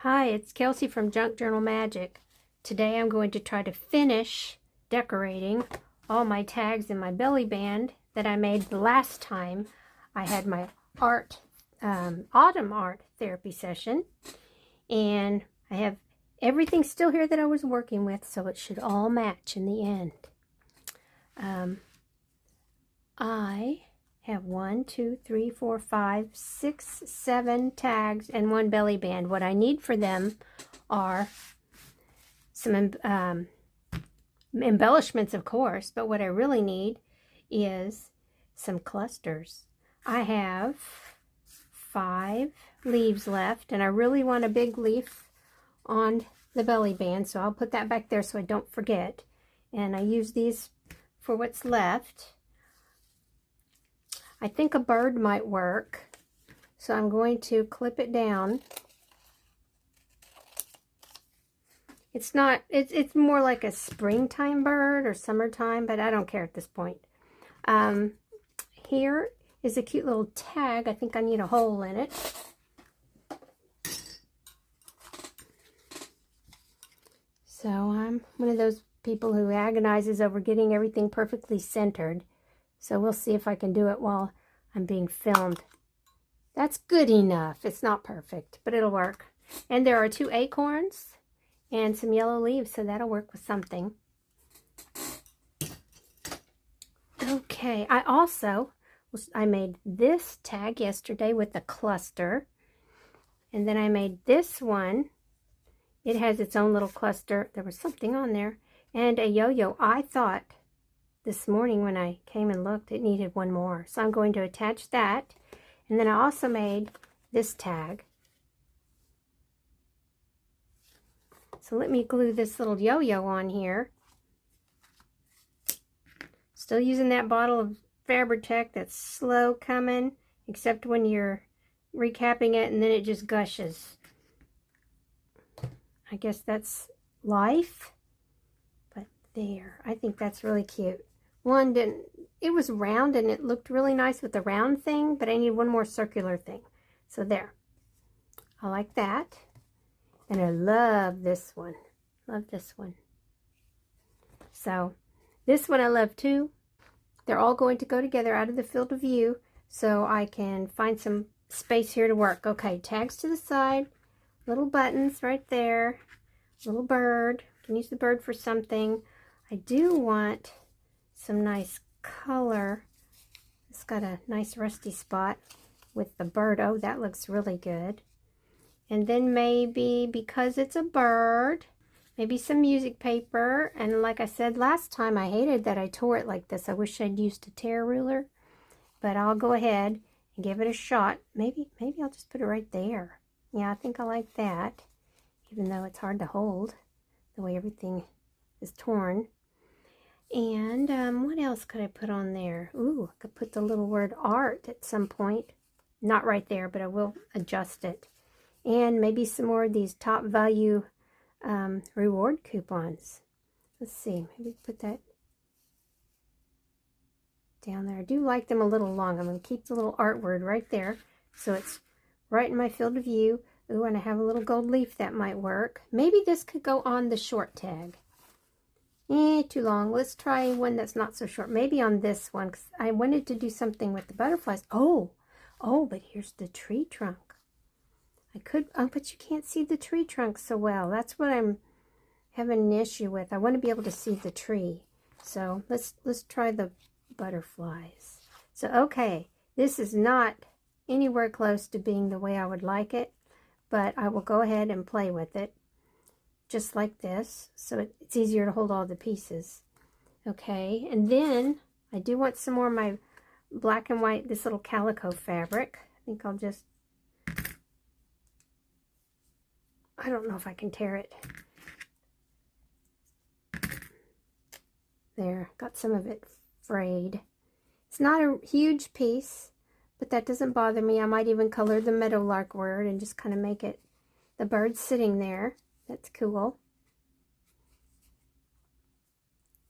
Hi, it's Kelsey from Junk Journal Magic. Today I'm going to try to finish decorating all my tags in my belly band that I made the last time I had my autumn art therapy session. And I have everything still here that I was working with, so it should all match in the end. I have 1, 2, 3, 4, 5, 6, 7 tags and 1 belly band. What I need for them are some embellishments, of course, but what I really need is some clusters. I have 5 leaves left, and I really want a big leaf on the belly band, so I'll put that back there so I don't forget. And I use these for what's left. I think a bird might work, so I'm going to clip it down. It's more like a springtime bird or summertime, but I don't care at this point. Here is a cute little tag. I think I need a hole in it. So I'm one of those people who agonizes over getting everything perfectly centered. So we'll see if I can do it while I'm being filmed. That's good enough. It's not perfect, but it'll work. And there are 2 acorns and some yellow leaves, so that'll work with something. Okay, I made this tag yesterday with a cluster. And then I made this one. It has its own little cluster. There was something on there. And a yo-yo. I thought this morning when I came and looked, it needed 1 more. So I'm going to attach that. And then I also made this tag. So let me glue this little yo-yo on here. Still using that bottle of Fabri-Tac that's slow coming, except when you're recapping it and then it just gushes. I guess that's life. But there, I think that's really cute. It was round and it looked really nice with the round thing, but I need 1 more circular thing. So there. I like that. And I love this one. Love this one. So this one I love too. They're all going to go together out of the field of view so I can find some space here to work. Okay, tags to the side. Little buttons right there. Little bird. You can use the bird for something. I do want some nice color. It's got a nice rusty spot with the bird. Oh, that looks really good. And then maybe, because it's a bird, maybe some music paper. And like I said last time, I hated that I tore it like this. I wish I'd used a tear ruler. But I'll go ahead and give it a shot. Maybe I'll just put it right there. Yeah, I think I like that. Even though it's hard to hold, the way everything is torn. And what else could I put on there? Ooh, I could put the little word art at some point. Not right there, but I will adjust it. And maybe some more of these top value reward coupons. Let's see, maybe put that down there. I do like them a little long. I'm going to keep the little art word right there, so it's right in my field of view. Ooh, and I have a little gold leaf that might work. Maybe this could go on the short tag. Too long. Let's try one that's not so short. Maybe on this one, because I wanted to do something with the butterflies. Oh, but here's the tree trunk. I could, but you can't see the tree trunk so well. That's what I'm having an issue with. I want to be able to see the tree. So let's try the butterflies. So, okay, this is not anywhere close to being the way I would like it, but I will go ahead and play with it just like this, so it's easier to hold all the pieces. Okay, and then I do want some more of my black and white, this little calico fabric. I think I'll just, I don't know if I can tear it. There, got some of it frayed. It's not a huge piece, but that doesn't bother me. I might even color the meadowlark word and just kind of make it the bird sitting there. That's cool.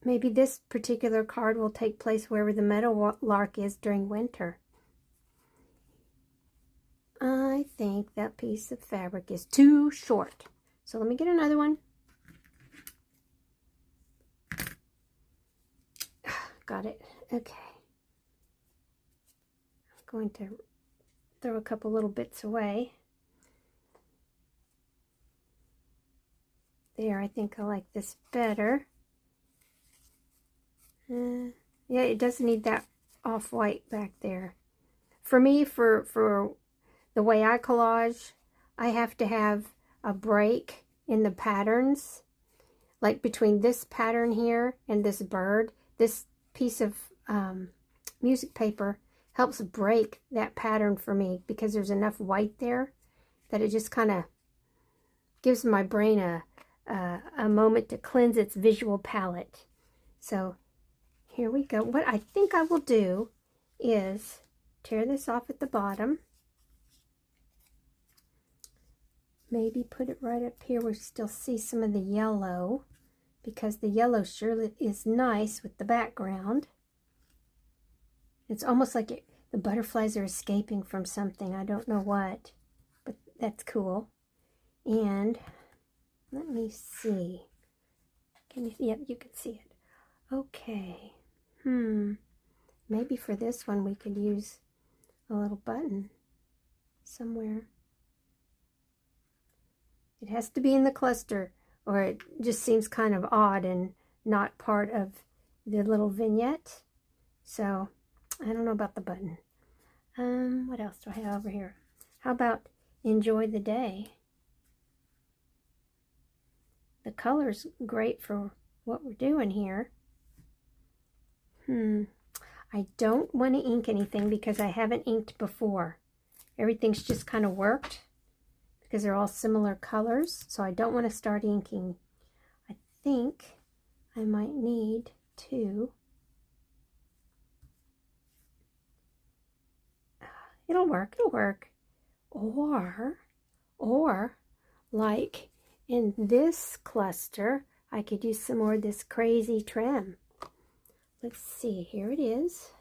Maybe this particular card will take place wherever the meadowlark is during winter. I think that piece of fabric is too short. So let me get another one. Got it. Okay. I'm going to throw a couple little bits away. There, I think I like this better. Yeah, it does need that off-white back there. For me, for the way I collage, I have to have a break in the patterns. Like between this pattern here and this bird, this piece of music paper helps break that pattern for me because there's enough white there that it just kind of gives my brain a moment to cleanse its visual palette. So here we go. What I think I will do is tear this off at the bottom. Maybe put it right up here where you still see some of the yellow, because the yellow surely is nice with the background. It's almost like the butterflies are escaping from something. I don't know what, but that's cool. And let me see. Can you see it? You can see it. Okay. Maybe for this one we could use a little button somewhere. It has to be in the cluster, or it just seems kind of odd and not part of the little vignette. So I don't know about the button. What else do I have over here? How about enjoy the day? The color's great for what we're doing here. I don't want to ink anything because I haven't inked before. Everything's just kind of worked because they're all similar colors, so I don't want to start inking. I think I might need to. It'll work. Or like in this cluster, I could use some more of this crazy trim. Let's see, here it is.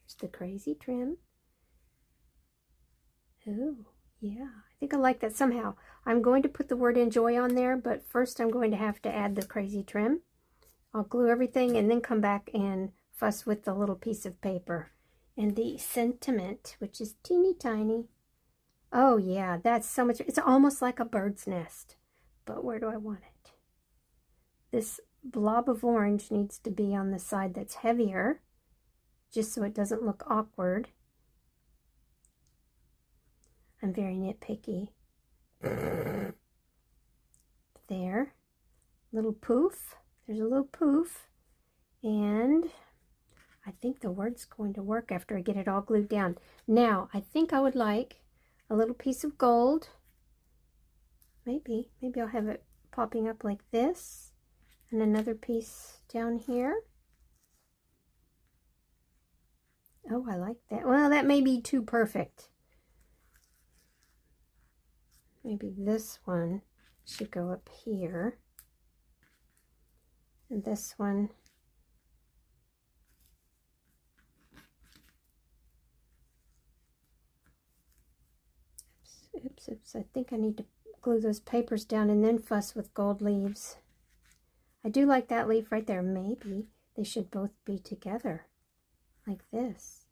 Here's the crazy trim. Oh, yeah, I think I like that somehow. I'm going to put the word enjoy on there, but first I'm going to have to add the crazy trim. I'll glue everything and then come back and fuss with the little piece of paper. And the sentiment, which is teeny tiny. Oh yeah, that's so much. It's almost like a bird's nest. But where do I want it? This blob of orange needs to be on the side that's heavier, just so it doesn't look awkward. I'm very nitpicky. There. Little poof. There's a little poof. And I think the word's going to work after I get it all glued down. Now, I think I would like a little piece of gold. Maybe I'll have it popping up like this. And another piece down here. Oh, I like that. Well, that may be too perfect. Maybe this one should go up here. And this one. Oops. I think I need to glue those papers down and then fuss with gold leaves. I do like that leaf right there. Maybe they should both be together like this.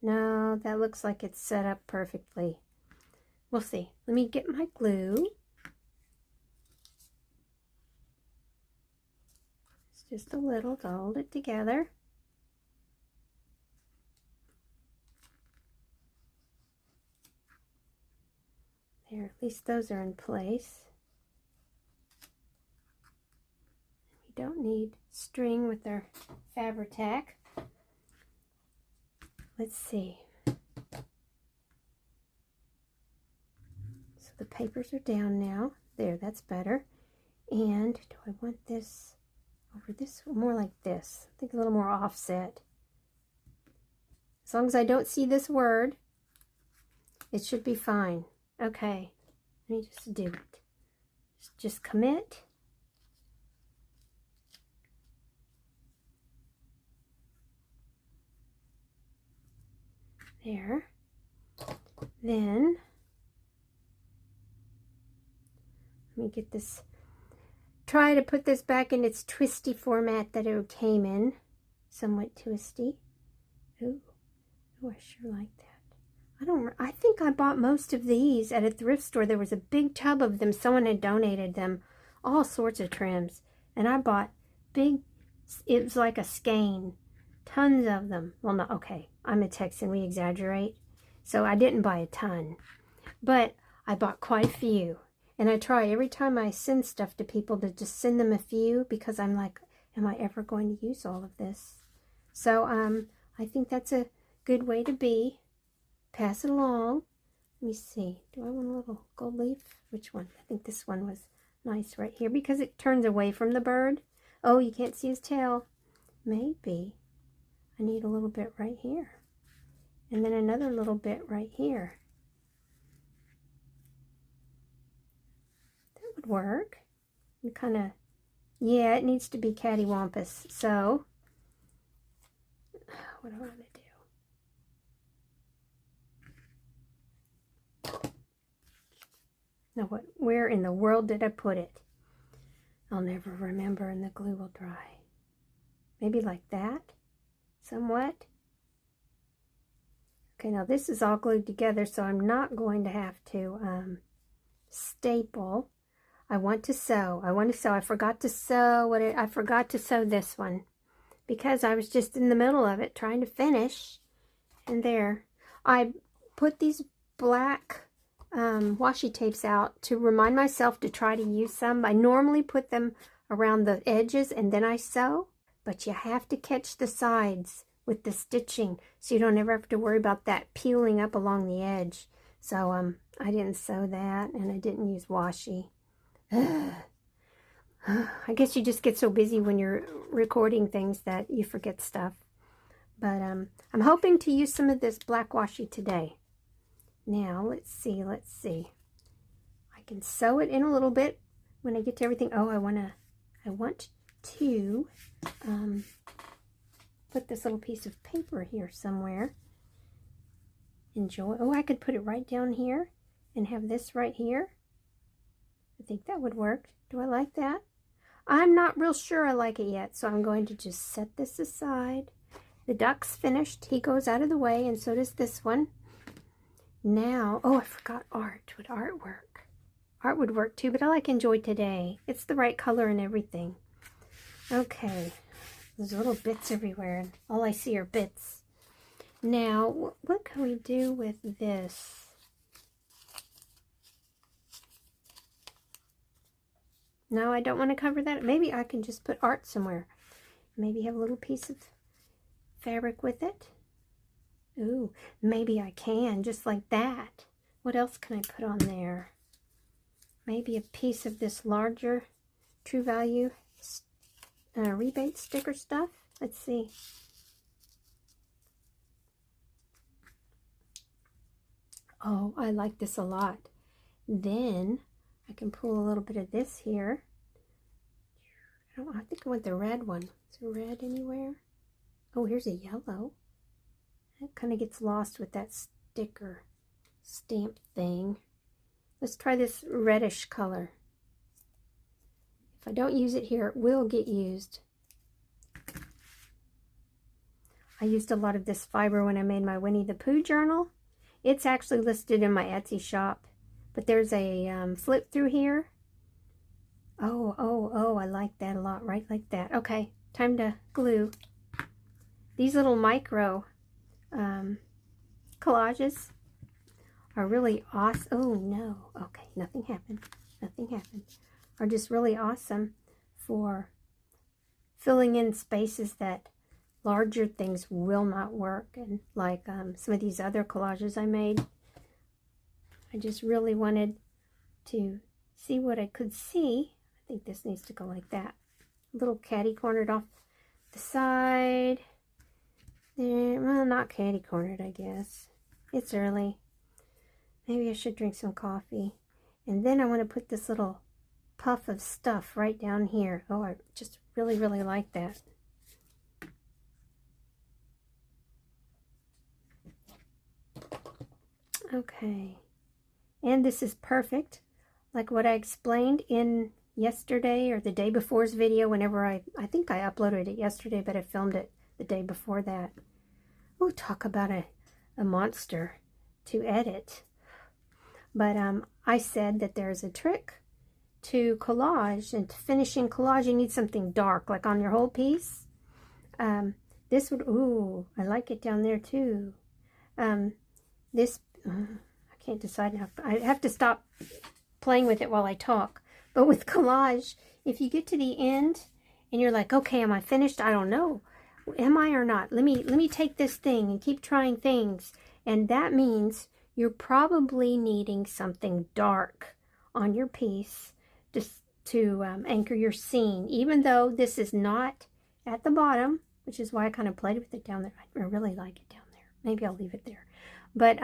No, that looks like it's set up perfectly. We'll see. Let me get my glue. It's just a little to hold it together. There, at least those are in place. We don't need string with our Fabri-Tac. Let's see. So the papers are down now. There, that's better. And do I want this over this? More like this. I think a little more offset. As long as I don't see this word, it should be fine. Okay, let me just do it. Just commit. There. Then, let me get this, try to put this back in its twisty format that it came in. Somewhat twisty. Ooh, I sure like that. I think I bought most of these at a thrift store. There was a big tub of them. Someone had donated them. All sorts of trims. And I bought big, it was like a skein. Tons of them. Well, no, okay. I'm a Texan. We exaggerate. So I didn't buy a ton. But I bought quite a few. And I try every time I send stuff to people to just send them a few, because I'm like, am I ever going to use all of this? So I think that's a good way to be. Pass it along. Let me see. Do I want a little gold leaf? Which one? I think this one was nice right here because it turns away from the bird. Oh, you can't see his tail. Maybe I need a little bit right here. And then another little bit right here. That would work. And kind of, yeah, it needs to be cattywampus. So, what do I want to do? Now, where in the world did I put it? I'll never remember, and the glue will dry. Maybe like that, somewhat. Okay, now this is all glued together, so I'm not going to have to staple. I want to sew. I forgot to sew. I forgot to sew this one because I was just in the middle of it trying to finish. And there, I put these black washi tapes out to remind myself to try to use some. I normally put them around the edges and then I sew, but you have to catch the sides with the stitching so you don't ever have to worry about that peeling up along the edge. So I didn't sew that, and I didn't use washi. I guess you just get so busy when you're recording things that you forget stuff. But I'm hoping to use some of this black washi today. Now, let's see. I can sew it in a little bit when I get to everything. Oh, I want to put this little piece of paper here somewhere. Enjoy. Oh, I could put it right down here and have this right here. I think that would work. Do I like that? I'm not real sure I like it yet, so I'm going to just set this aside. The duck's finished. He goes out of the way, and so does this one. Now, oh, I forgot art. Would art work? Art would work too, but I like Enjoy Today. It's the right color and everything. Okay, there's little bits everywhere, and all I see are bits. Now, what can we do with this? No, I don't want to cover that. Maybe I can just put art somewhere. Maybe have a little piece of fabric with it. Ooh, maybe I can, just like that. What else can I put on there? Maybe a piece of this larger True Value rebate sticker stuff. Let's see. Oh, I like this a lot. Then I can pull a little bit of this here. I think I want the red one. Is there red anywhere? Oh, here's a yellow. That kind of gets lost with that sticker stamp thing. Let's try this reddish color. If I don't use it here, it will get used. I used a lot of this fiber when I made my Winnie the Pooh journal. It's actually listed in my Etsy shop. But there's a flip through here. Oh, I like that a lot, right like that. Okay, time to glue. These little micro collages are really awesome. Oh no, okay, nothing happened. Are just really awesome for filling in spaces that larger things will not work. And like some of these other collages I made, I just really wanted to see what I could see. I think this needs to go like that. A little catty cornered off the side. There, well, not catty cornered, I guess. It's early. Maybe I should drink some coffee. And then I want to put this little puff of stuff right down here. Oh, I just really, really like that. Okay. And this is perfect, like what I explained in yesterday or the day before's video, whenever I think I uploaded it yesterday, but I filmed it the day before that. Oh, talk about a monster to edit. But I said that there's a trick to collage, and to finishing collage you need something dark, like on your whole piece. This would, ooh, I like it down there too. This, I can't decide now. I have to stop playing with it while I talk. But with collage, if you get to the end and you're like, okay, am I finished? I don't know. Am I or not? Let me take this thing and keep trying things. And that means you're probably needing something dark on your piece just to anchor your scene. Even though this is not at the bottom, which is why I kind of played with it down there. I really like it down there. Maybe I'll leave it there. But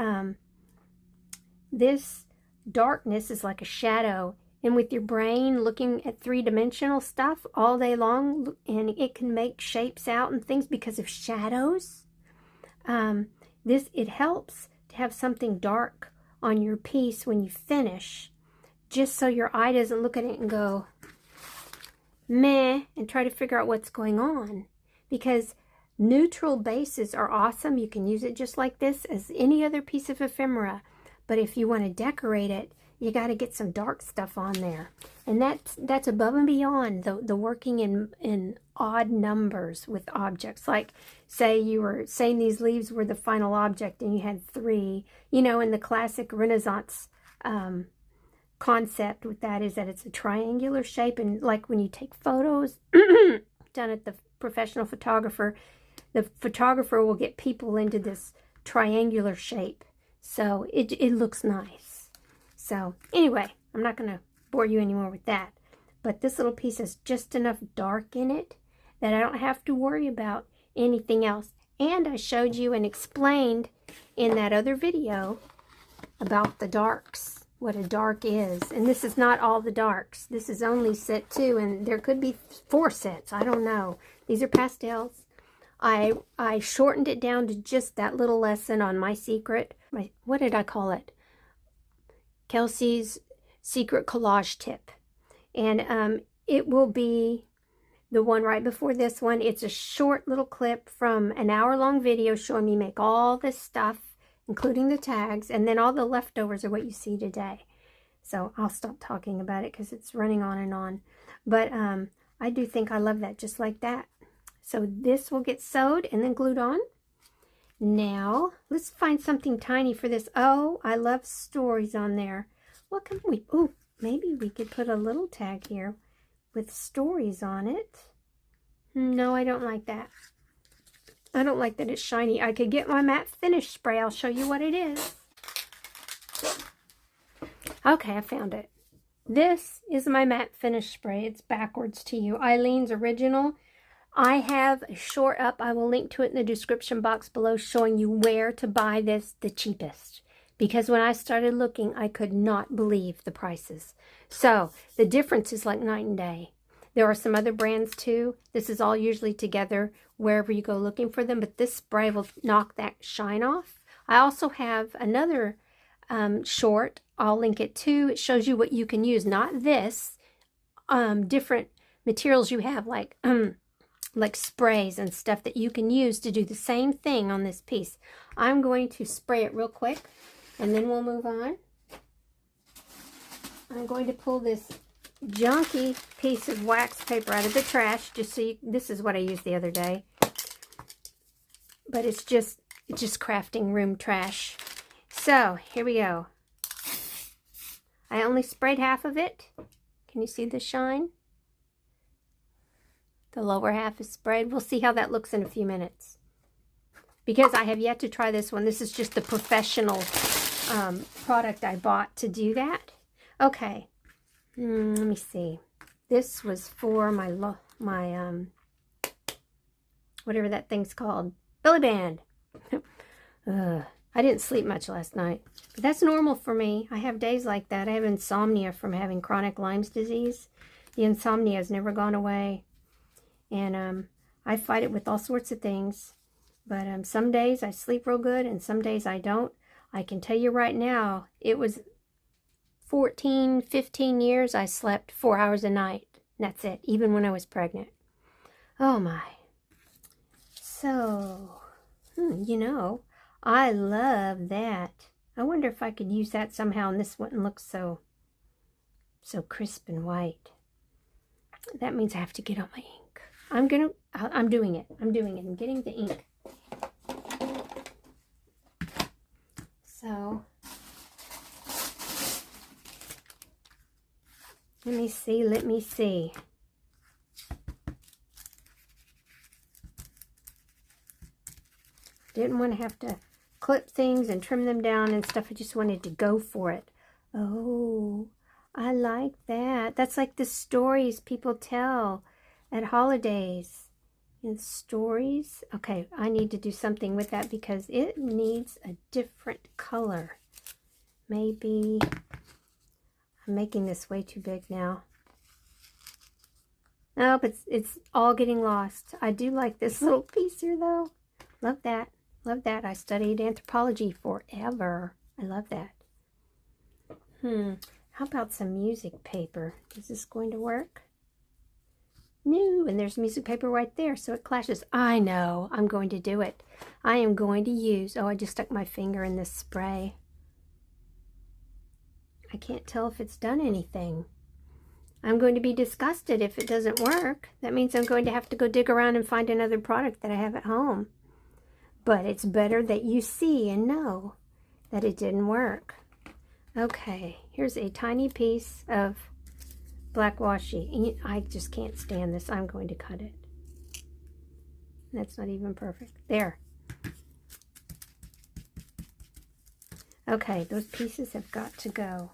this darkness is like a shadow. And with your brain looking at three-dimensional stuff all day long, and it can make shapes out and things because of shadows, it helps to have something dark on your piece when you finish, just so your eye doesn't look at it and go, meh, and try to figure out what's going on. Because neutral bases are awesome. You can use it just like this as any other piece of ephemera. But if you want to decorate it, you got to get some dark stuff on there. And that's above and beyond the working in odd numbers with objects. Like, say you were saying these leaves were the final object and you had 3. You know, in the classic Renaissance concept with that is that it's a triangular shape. And like when you take photos done at the professional photographer, the photographer will get people into this triangular shape. So it looks nice. So anyway, I'm not going to bore you anymore with that. But this little piece has just enough dark in it that I don't have to worry about anything else. And I showed you and explained in that other video about the darks, what a dark is. And this is not all the darks. This is only set 2, and there could be 4 sets. I don't know. These are pastels. I shortened it down to just that little lesson on my secret. What did I call it? Kelcy's secret collage tip. And it will be the one right before this one. It's a short little clip from an hour-long video showing me make all this stuff, including the tags, and then all the leftovers are what you see today. So I'll stop talking about it because it's running on and on. But I do think I love that just like that. So this will get sewed and then glued on. Now, let's find something tiny for this. Oh, I love stories on there. What can we... Oh, maybe we could put a little tag here with stories on it. No, I don't like that. I don't like that it's shiny. I could get my matte finish spray. I'll show you what it is. Okay, I found it. This is my matte finish spray. It's backwards to you. Eileen's original. I have a short up. I will link to it in the description box below, showing you where to buy this the cheapest. Because when I started looking, I could not believe the prices. So the difference is like night and day. There are some other brands too. This is all usually together wherever you go looking for them. But this spray will knock that shine off. I also have another short. I'll link it too. It shows you what you can use. Not this. Different materials you have, like sprays and stuff that you can use to do the same thing on this piece. I'm going to spray it real quick and then we'll move on. I'm going to pull this junky piece of wax paper out of the trash, just so you, this is what I used the other day. But it's just crafting room trash. So here we go. I only sprayed half of it. Can you see the shine? The lower half is sprayed. We'll see how that looks in a few minutes. Because I have yet to try this one. This is just the professional product I bought to do that. Okay. Let me see. This was for my whatever that thing's called. Belly band. I didn't sleep much last night. But that's normal for me. I have days like that. I have insomnia from having chronic Lyme's disease. The insomnia has never gone away. And I fight it with all sorts of things. But some days I sleep real good and some days I don't. I can tell you right now, it was 14, 15 years I slept 4 hours a night. That's it, even when I was pregnant. Oh my. So, you know, I love that. I wonder if I could use that somehow and this wouldn't look so crisp and white. That means I have to get on my ink. I'm doing it. I'm getting the ink. So, let me see. Didn't want to have to clip things and trim them down and stuff. I just wanted to go for it. Oh, I like that. That's like the stories people tell at holidays. And stories. Okay, I need to do something with that because it needs a different color. Maybe I'm making this way too big now. Nope, it's all getting lost. I do like this little piece here though. Love that. Love that. I studied anthropology forever. I love that. How about some music paper? Is this going to work? No, and there's music paper right there, so it clashes. I know. I'm going to do it. I am going to use... Oh, I just stuck my finger in this spray. I can't tell if it's done anything. I'm going to be disgusted if it doesn't work. That means I'm going to have to go dig around and find another product that I have at home. But it's better that you see and know that it didn't work. Okay, here's a tiny piece of black washi. And I just can't stand this. I'm going to cut it. That's not even perfect. There. Okay, those pieces have got to go.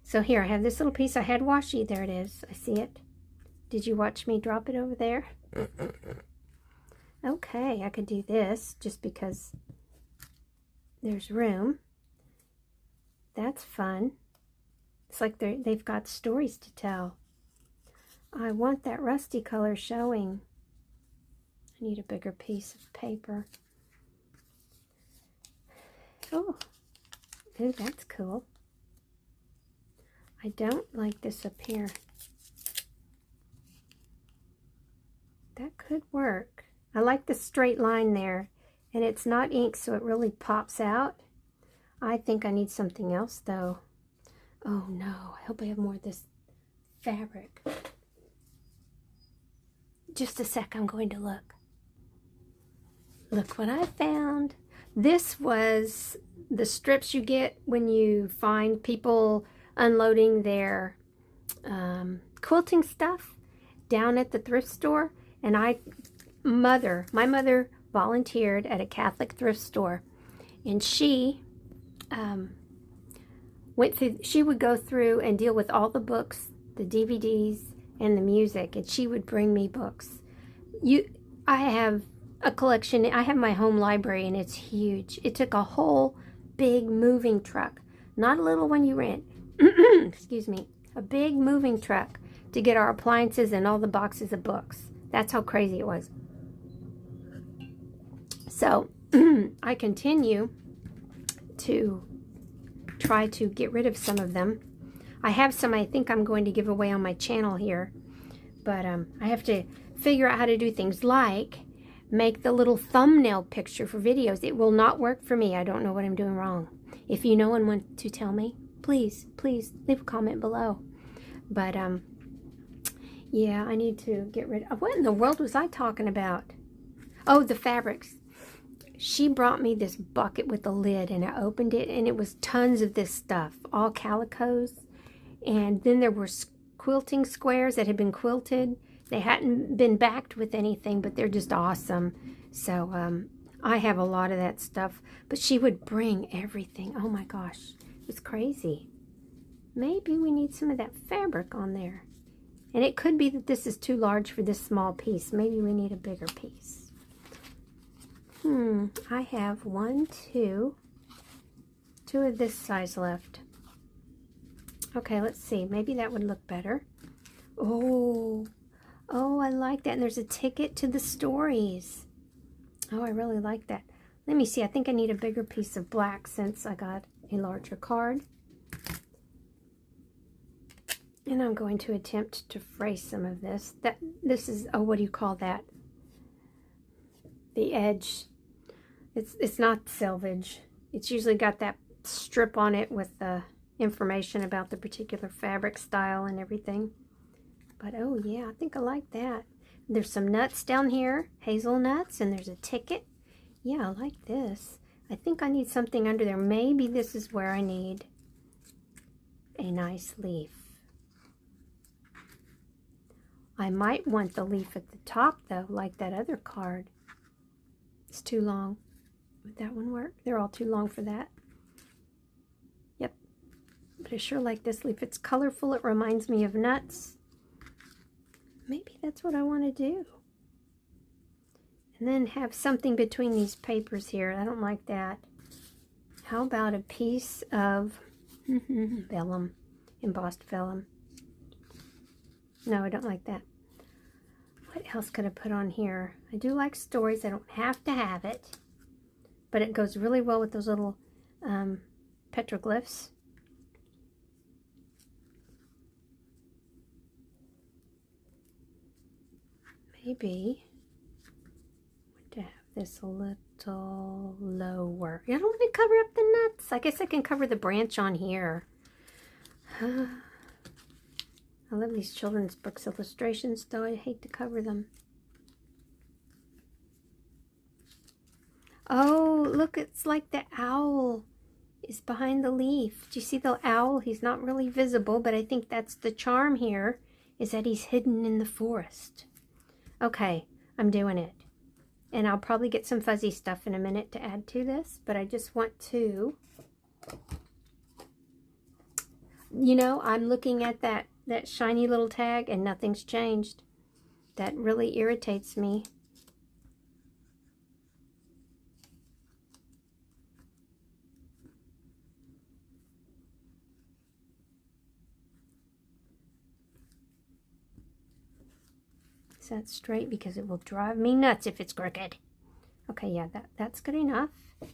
So here, I have this little piece. I had washi. There it is. I see it. Did you watch me drop it over there? Okay, I could do this just because there's room. That's fun. It's like they've got stories to tell. I want that rusty color showing. I need a bigger piece of paper. Oh, ooh, that's cool. I don't like this up here. That could work. I like the straight line there, and it's not ink, so it really pops out. I think I need something else, though. Oh, no. I hope I have more of this fabric. Just a sec. I'm going to look. Look what I found. This was the strips you get when you find people unloading their quilting stuff down at the thrift store. And my mother volunteered at a Catholic thrift store, and she she would go through and deal with all the books, the DVDs, and the music, and she would bring me books. I have a collection. I have my home library, and it's huge. It took a whole big moving truck, not a little one you rent, excuse me, a big moving truck to get our appliances and all the boxes of books. That's how crazy it was. So I continue to try to get rid of some of them. I have some I think I'm going to give away on my channel here, but I have to figure out how to do things like make the little thumbnail picture for videos. It will not work for me. I don't know what I'm doing wrong. If you know and want to tell me, please leave a comment below. But yeah, I need to get rid of... What in the world was I talking about? Oh, the fabrics. She brought me this bucket with a lid, and I opened it, and it was tons of this stuff, all calicos. And then there were quilting squares that had been quilted. They hadn't been backed with anything, but they're just awesome. So I have a lot of that stuff. But she would bring everything. Oh my gosh, it was crazy. Maybe we need some of that fabric on there. And it could be that this is too large for this small piece. Maybe we need a bigger piece. I have two of this size left. Okay, let's see. Maybe that would look better. Oh, I like that. And there's a ticket to the stories. Oh, I really like that. Let me see. I think I need a bigger piece of black since I got a larger card. And I'm going to attempt to fray some of this. This is, oh, what do you call that? The edge. It's not selvage. It's usually got that strip on it with the information about the particular fabric style and everything. But oh yeah, I think I like that. There's some nuts down here, hazelnuts, and there's a ticket. Yeah, I like this. I think I need something under there. Maybe this is where I need a nice leaf. I might want the leaf at the top though, like that other card. It's too long. Would that one work? They're all too long for that. Yep. But I sure like this leaf. It's colorful. It reminds me of nuts. Maybe that's what I want to do. And then have something between these papers here. I don't like that. How about a piece of vellum, embossed vellum? No, I don't like that. What else could I put on here? I do like stories. I don't have to have it. But it goes really well with those little petroglyphs. Maybe to have this a little lower. I don't want to cover up the nuts. I guess I can cover the branch on here. I love these children's books illustrations, though I hate to cover them. Oh, look, it's like the owl is behind the leaf. Do you see the owl? He's not really visible, but I think that's the charm here, is that he's hidden in the forest. Okay, I'm doing it. And I'll probably get some fuzzy stuff in a minute to add to this, but I just want to, you know, I'm looking at that shiny little tag and nothing's changed. That really irritates me. Set straight because it will drive me nuts if it's crooked. Okay, yeah, that's good enough. And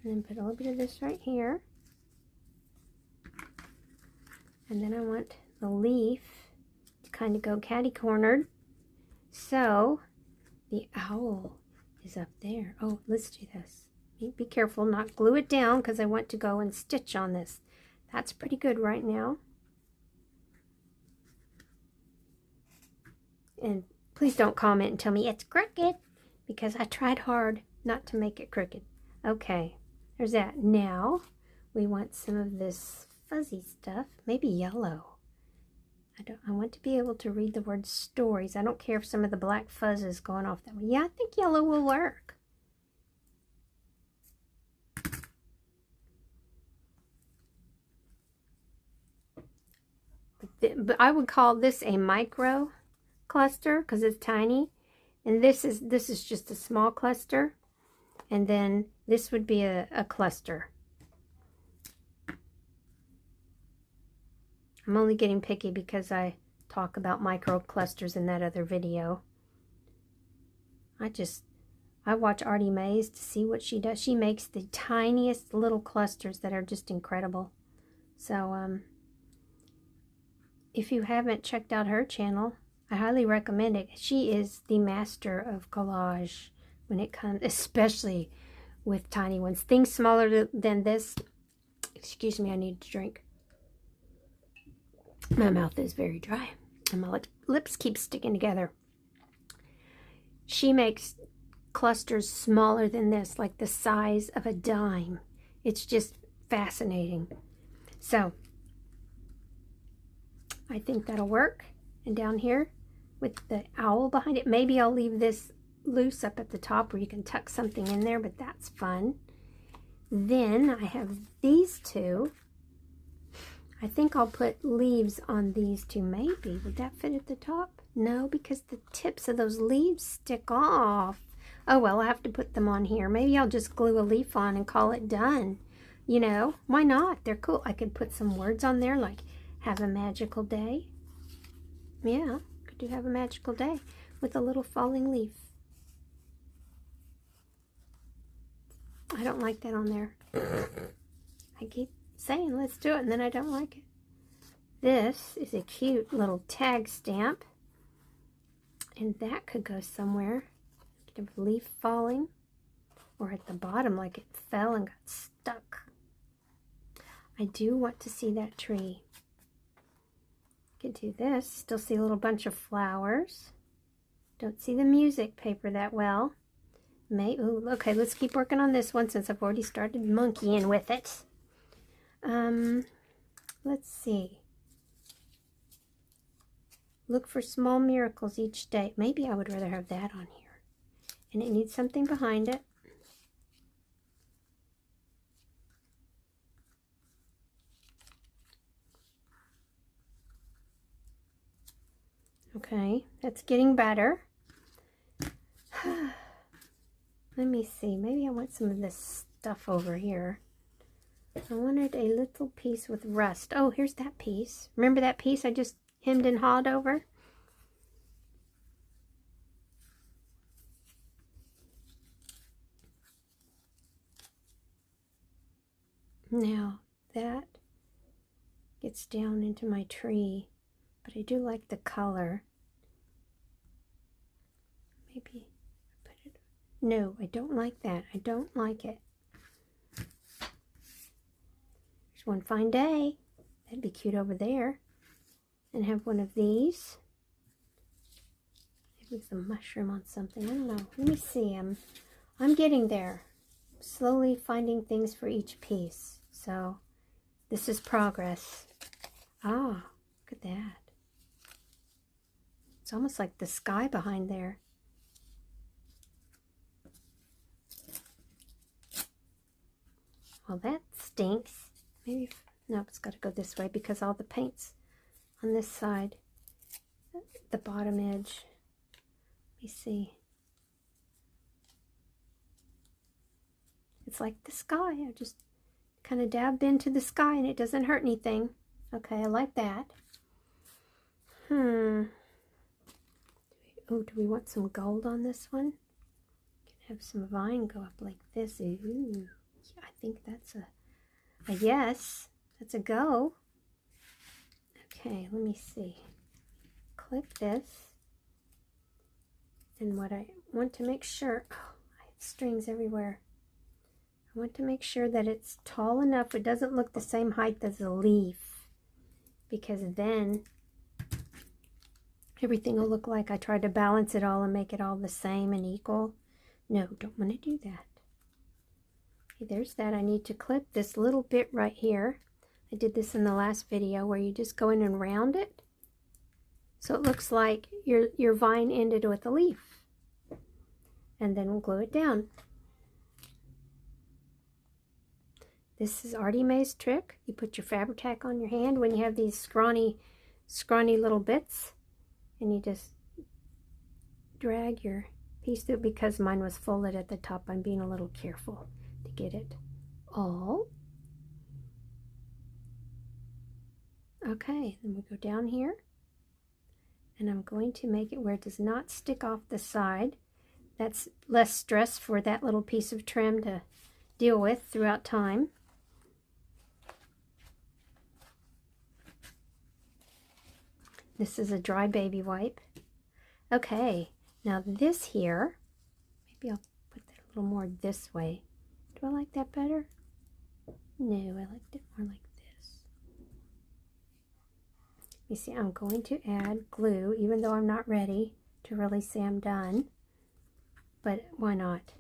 then put a little bit of this right here. And then I want the leaf to kind of go catty-cornered. So the owl is up there. Oh, let's do this. Be careful, not glue it down because I want to go and stitch on this. That's pretty good right now. And please don't comment and tell me it's crooked, because I tried hard not to make it crooked. Okay, there's that. Now we want some of this fuzzy stuff, maybe yellow. I want to be able to read the word stories. I don't care if some of the black fuzz is going off that way. Yeah, I think yellow will work. But I would call this a micro cluster because it's tiny, and this is just a small cluster, and then this would be a cluster. I'm only getting picky because I talk about micro clusters in that other video. I watch Artymaze to see what she does. She makes the tiniest little clusters that are just incredible. So if you haven't checked out her channel, I highly recommend it. She is the master of collage when it comes, especially with tiny ones. Things smaller than this. Excuse me, I need to drink. My mouth is very dry and my lips keep sticking together. She makes clusters smaller than this, like the size of a dime. It's just fascinating. So I think that'll work. And down here with the owl behind it, maybe I'll leave this loose up at the top where you can tuck something in there, but that's fun. Then I have these two. I think I'll put leaves on these two, maybe. Would that fit at the top? No, because the tips of those leaves stick off. Oh well, I have to put them on here. Maybe I'll just glue a leaf on and call it done. You know, why not? They're cool. I could put some words on there like, have a magical day. Yeah, could do have a magical day with a little falling leaf. I don't like that on there. I keep saying let's do it, and then I don't like it. This is a cute little tag stamp, and that could go somewhere. Get a leaf falling, or at the bottom like it fell and got stuck. I do want to see that tree. Could do this. Still see a little bunch of flowers. Don't see the music paper that well. Ooh, okay, let's keep working on this one since I've already started monkeying with it. Let's see. Look for small miracles each day. Maybe I would rather have that on here. And it needs something behind it. Okay, that's getting better. Let me see. Maybe I want some of this stuff over here. I wanted a little piece with rust. Oh, here's that piece. Remember that piece I just hemmed and hawed over? Now, that gets down into my tree, but I do like the color. Maybe put it... No, I don't like that. I don't like it. There's one fine day. That'd be cute over there. And have one of these. Maybe with a mushroom on something. I don't know. Let me see. I'm getting there. Slowly finding things for each piece. So this is progress. Ah, look at that. It's almost like the sky behind there. Well, that stinks. Maybe, no, it's got to go this way because all the paint's on this side, the bottom edge. Let me see. It's like the sky. I just kind of dabbed into the sky and it doesn't hurt anything. Okay, I like that. Oh, do we want some gold on this one? Can have some vine go up like this. Ooh, I think that's a yes. That's a go. Okay, let me see. Clip this. And what I want to make sure, oh, I have strings everywhere. I want to make sure that it's tall enough it doesn't look the same height as a leaf, because then everything will look like I tried to balance it all and make it all the same and equal. No, don't want to do that. Okay, there's that. I need to clip this little bit right here. I did this in the last video where you just go in and round it so it looks like your vine ended with a leaf, and then we'll glue it down. This is Artymaze trick. You put your Fabri-Tac on your hand when you have these scrawny little bits, and you just drag your piece through. Because mine was folded at the top, I'm being a little careful to get it all. Okay, then we go down here, and I'm going to make it where it does not stick off the side. That's less stress for that little piece of trim to deal with throughout time. This is a dry baby wipe. Okay, now this here, maybe I'll put that a little more this way. Do I like that better? No, I liked it more like this. You see, I'm going to add glue, even though I'm not ready to really say I'm done. But why not?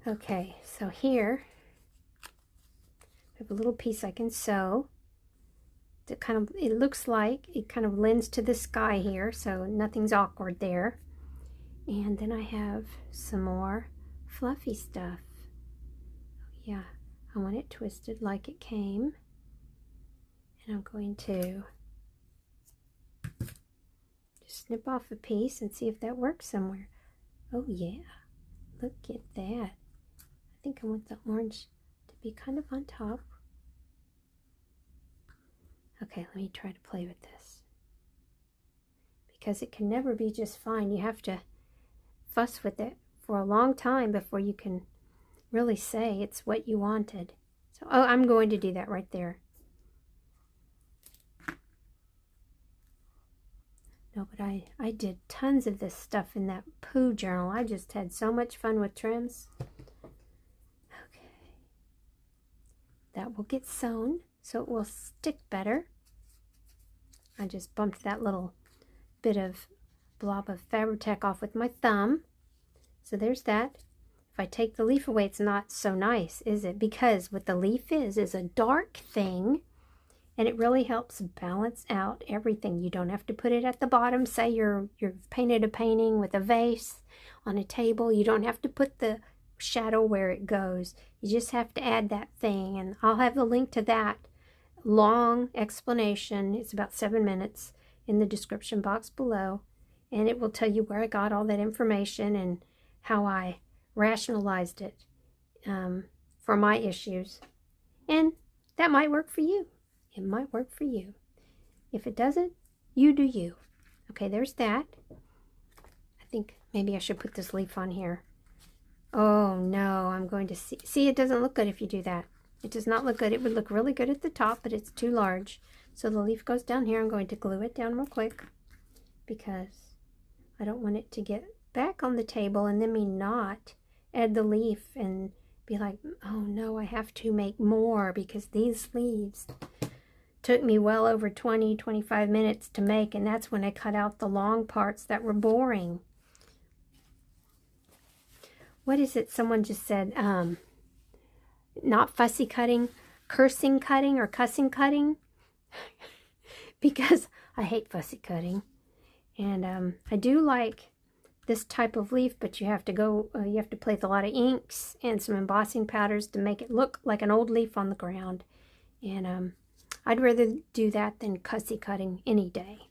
Okay, so here I have a little piece I can sew. It looks like it kind of lends to the sky here, so nothing's awkward there. And then I have some more fluffy stuff. Yeah, I want it twisted like it came. And I'm going to just snip off a piece and see if that works somewhere. Oh yeah, look at that. I think I want the orange to be kind of on top. Okay, let me try to play with this. because it can never be just fine. You have to fuss with it for a long time before you can really say it's what you wanted. So, oh, I'm going to do that right there. No, but I did tons of this stuff in that poo journal. I just had so much fun with trims. Okay. That will get sewn so it will stick better. I just bumped that little bit of blob of Fabri-Tac off with my thumb. So there's that. If I take the leaf away, it's not so nice, is it? Because what the leaf is a dark thing, and it really helps balance out everything. You don't have to put it at the bottom. Say you've painted a painting with a vase on a table. You don't have to put the shadow where it goes. You just have to add that thing, and I'll have the link to that long explanation. It's about 7 minutes in the description box below, and it will tell you where I got all that information and how I rationalized it for my issues. And that might work for you. It might work for you. If it doesn't, you do you. Okay, there's that. I think maybe I should put this leaf on here. Oh no, I'm going to see. See, it doesn't look good if you do that. It does not look good. It would look really good at the top, but it's too large. So the leaf goes down here. I'm going to glue it down real quick because I don't want it to get back on the table and then me not add the leaf and be like, oh no, I have to make more because these leaves took me well over 20-25 minutes to make, and that's when I cut out the long parts that were boring. What is it? Someone just said, not fussy cutting, cursing cutting or cussing cutting, because I hate fussy cutting. And I do like this type of leaf, but you have to place a lot of inks and some embossing powders to make it look like an old leaf on the ground. And I'd rather do that than cussy cutting any day.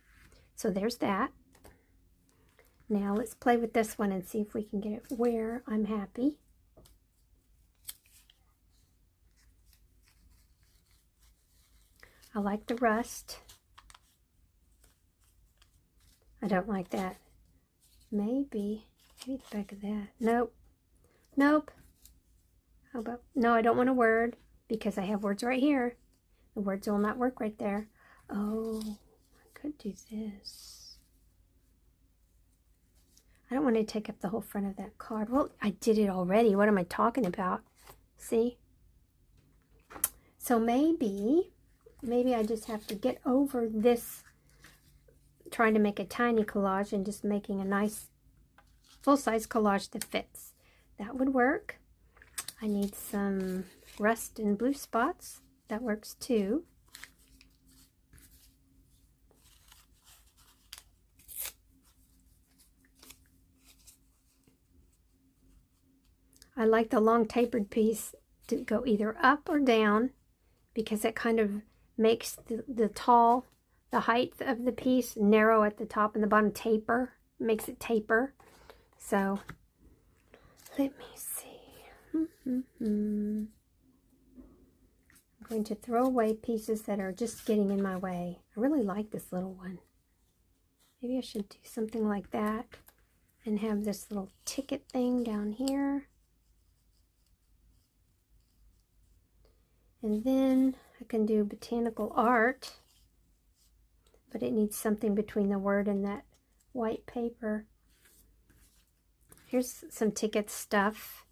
So there's that. Now let's play with this one and see if we can get it where I'm happy. I like the rust. I don't like that. Maybe the back of that. Nope. Nope. How about, no, I don't want a word because I have words right here. The words will not work right there. Oh, I could do this. I don't want to take up the whole front of that card. Well, I did it already. What am I talking about? See? So maybe I just have to get over this trying to make a tiny collage and just making a nice full-size collage that fits. That would work. I need some rust and blue spots. That works too. I like the long tapered piece to go either up or down because that kind of makes the height of the piece narrow at the top and the bottom taper. Makes it taper. So let me see. I'm going to throw away pieces that are just getting in my way. I really like this little one. Maybe I should do something like that and have this little ticket thing down here. And then I can do botanical art, but it needs something between the word and that white paper. Here's some ticket stuff.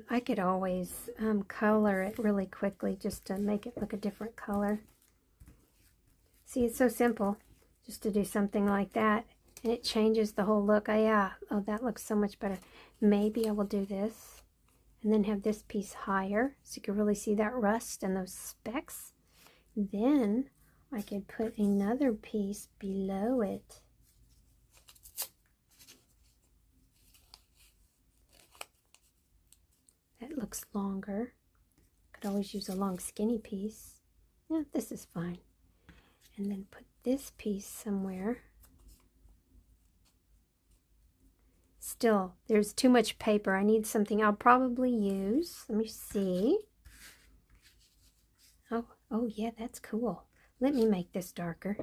I could always color it really quickly just to make it look a different color. See, it's so simple just to do something like that, and it changes the whole look. Oh, that looks so much better. Maybe I will do this and then have this piece higher so you can really see that rust and those specks. Then I could put another piece below it. That looks longer. Could always use a long skinny piece. Yeah, this is fine. And then put this piece somewhere. Still, there's too much paper. I need something I'll probably use. Let me see. Oh yeah, that's cool. Let me make this darker.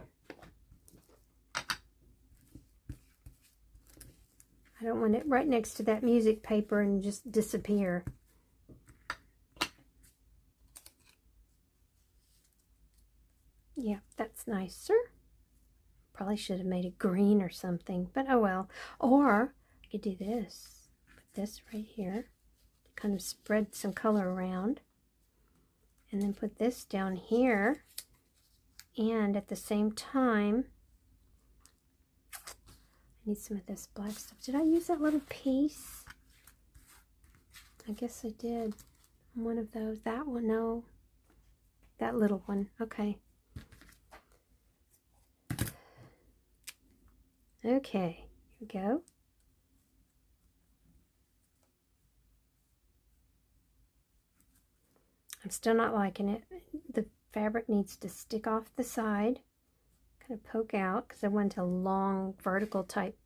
I don't want it right next to that music paper and just disappear. Yeah, that's nicer. Probably should have made it green or something, but oh well. Or I could do this. Put this right here to kind of spread some color around. And then put this down here. And at the same time, I need some of this black stuff. Did I use that little piece? I guess I did. One of those. That one, no. That little one. Okay. Okay, here we go. I'm still not liking it. The fabric needs to stick off the side, kind of poke out, because I want a long vertical type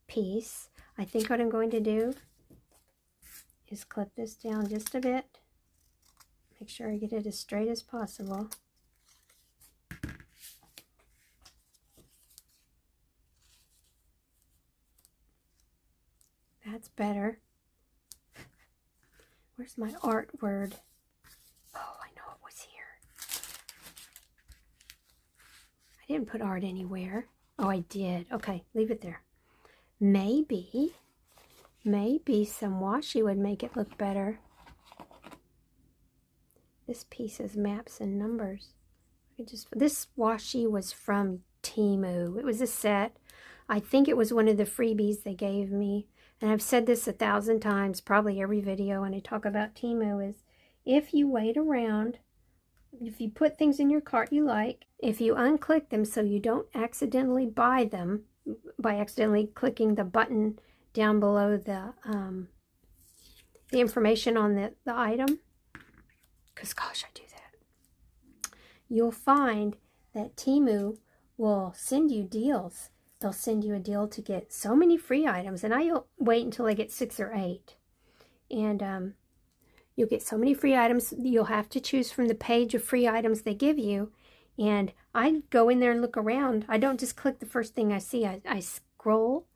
piece. I think what I'm going to do is clip this down just a bit. Make sure I get it as straight as possible. That's better. Where's my art word? Oh, I know it was here. I didn't put art anywhere. Oh, I did. Okay, leave it there. Maybe some washi would make it look better. This piece is maps and numbers. This washi was from Temu. It was a set. I think it was one of the freebies they gave me. And I've said this 1,000 times, probably every video when I talk about Temu, is if you wait around, if you put things in your cart you like, if you unclick them so you don't accidentally buy them by accidentally clicking the button down below the information on the item, because gosh, I do that, you'll find that Temu will send you deals. They'll send you a deal to get so many free items, and I'll wait until I get 6 or 8. And you'll get so many free items. You'll have to choose from the page of free items they give you. And I go in there and look around. I don't just click the first thing I see. I scroll,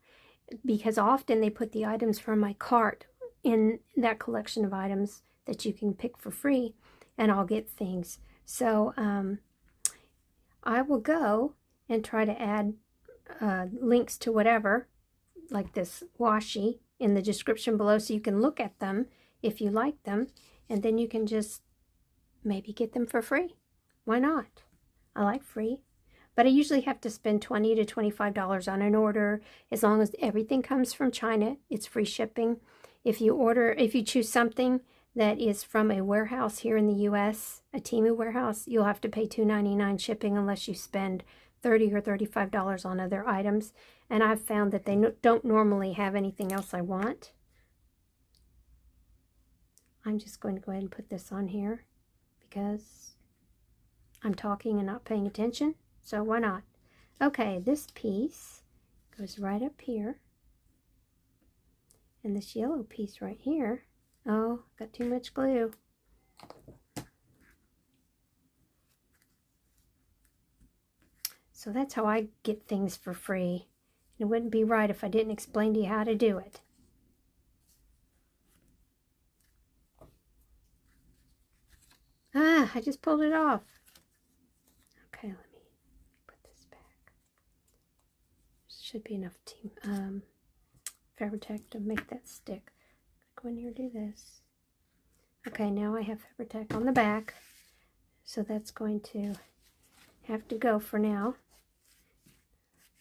because often they put the items from my cart in that collection of items that you can pick for free, and I'll get things. So I will go and try to add links to whatever, like this washi, in the description below, so you can look at them if you like them, and then you can just maybe get them for free. Why not? I like free, but I usually have to spend $20 to $25 on an order. As long as everything comes from China, it's free shipping. If you choose something that is from a warehouse here in the US, a Temu warehouse, you'll have to pay $2.99 shipping unless you spend $30 or $35 on other items. And I've found that they don't normally have anything else I want. I'm just going to go ahead and put this on here because I'm talking and not paying attention, so why not? Okay, this piece goes right up here, and this yellow piece right here, oh, got too much glue. So that's how I get things for free. It wouldn't be right if I didn't explain to you how to do it. Ah, I just pulled it off. Okay, let me put this back. Should be enough Fabri-Tac to make that stick. Go in here and do this. Okay, now I have Fabri-Tac on the back, so that's going to have to go for now.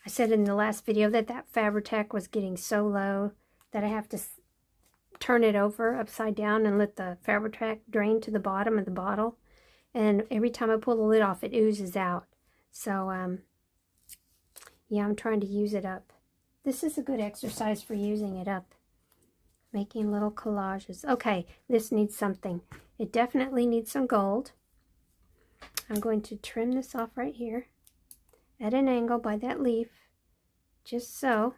I said in the last video that Fabri-Tac was getting so low that I have to turn it over upside down and let the Fabri-Tac drain to the bottom of the bottle. And every time I pull the lid off, it oozes out. So, yeah, I'm trying to use it up. This is a good exercise for using it up. Making little collages. Okay, this needs something. It definitely needs some gold. I'm going to trim this off right here at an angle by that leaf, just so.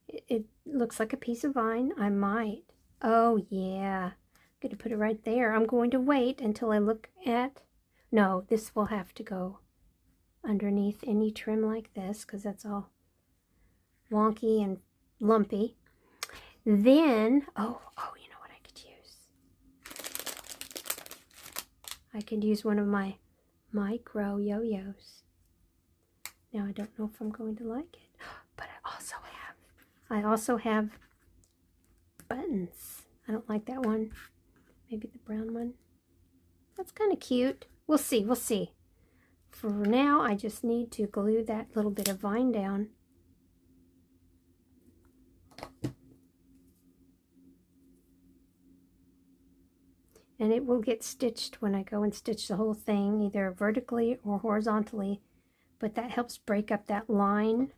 It looks like a piece of vine. I might. Oh, yeah. I'm going to put it right there. I'm going to wait until I look at. No, this will have to go underneath any trim like this, because that's all wonky and lumpy. Then, you know what I could use? I could use one of my micro yo-yos. Now I don't know if I'm going to like it, but I also have buttons. I don't like that one. Maybe the brown one. That's kind of cute. We'll see, we'll see. For now, I just need to glue that little bit of vine down. And it will get stitched when I go and stitch the whole thing, either vertically or horizontally. But that helps break up that line